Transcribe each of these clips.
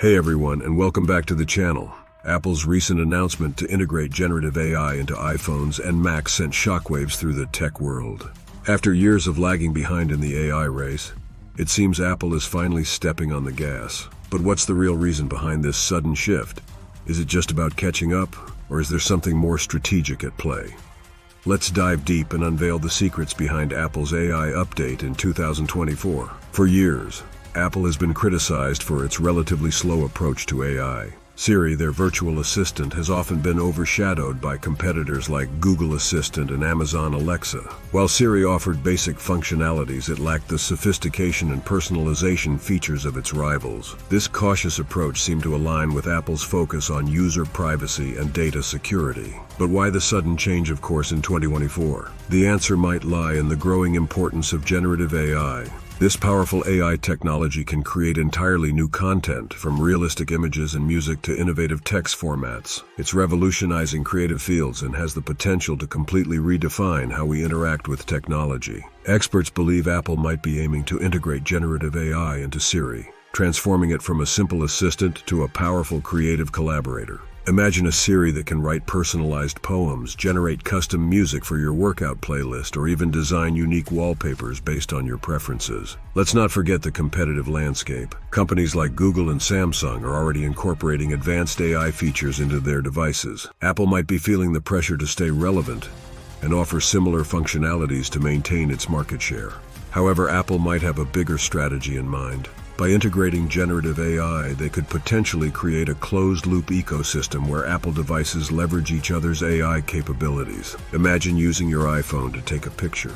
Hey everyone, and welcome back to the channel. Apple's recent announcement to integrate generative AI into iPhones and Macs sent shockwaves through the tech world. After years of lagging behind in the AI race, it seems Apple is finally stepping on the gas. But what's the real reason behind this sudden shift? Is it just about catching up, or is there something more strategic at play? Let's dive deep and unveil the secrets behind Apple's AI update in 2024. For years, Apple has been criticized for its relatively slow approach to AI. Siri, their virtual assistant, has often been overshadowed by competitors like Google Assistant and Amazon Alexa. While Siri offered basic functionalities, it lacked the sophistication and personalization features of its rivals. This cautious approach seemed to align with Apple's focus on user privacy and data security. But why the sudden change of course in 2024? The answer might lie in the growing importance of generative AI. This powerful AI technology can create entirely new content, from realistic images and music to innovative text formats. It's revolutionizing creative fields and has the potential to completely redefine how we interact with technology. Experts believe Apple might be aiming to integrate generative AI into Siri, transforming it from a simple assistant to a powerful creative collaborator. Imagine a Siri that can write personalized poems, generate custom music for your workout playlist, or even design unique wallpapers based on your preferences. Let's not forget the competitive landscape. Companies like Google and Samsung are already incorporating advanced AI features into their devices. Apple might be feeling the pressure to stay relevant and offer similar functionalities to maintain its market share. However, Apple might have a bigger strategy in mind. By integrating generative AI, they could potentially create a closed-loop ecosystem where Apple devices leverage each other's AI capabilities. Imagine using your iPhone to take a picture,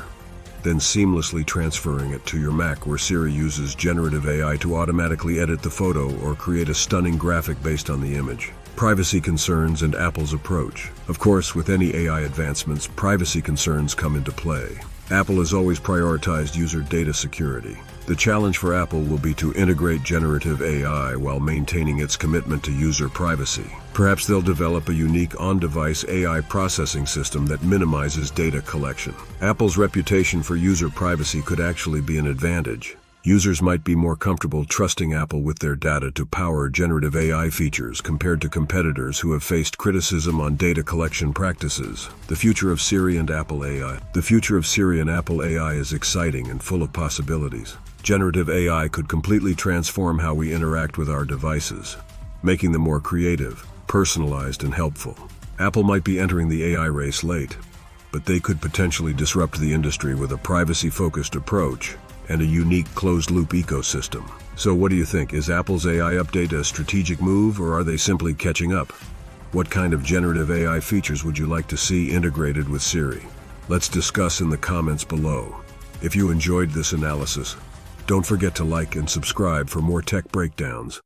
then seamlessly transferring it to your Mac, where Siri uses generative AI to automatically edit the photo or create a stunning graphic based on the image. Privacy concerns and Apple's approach. Of course, with any AI advancements, privacy concerns come into play. Apple has always prioritized user data security. The challenge for Apple will be to integrate generative AI while maintaining its commitment to user privacy. Perhaps they'll develop a unique on-device AI processing system that minimizes data collection. Apple's reputation for user privacy could actually be an advantage. Users might be more comfortable trusting Apple with their data to power generative AI features compared to competitors who have faced criticism on data collection practices. The future of Siri and Apple AI. The future of Siri and Apple AI is exciting and full of possibilities. Generative AI could completely transform how we interact with our devices, making them more creative, personalized, and helpful. Apple might be entering the AI race late, but they could potentially disrupt the industry with a privacy-focused approach and a unique closed-loop ecosystem. So what do you think? Is Apple's AI update a strategic move, or are they simply catching up? What kind of generative AI features would you like to see integrated with Siri? Let's discuss in the comments below. If you enjoyed this analysis, don't forget to like and subscribe for more tech breakdowns.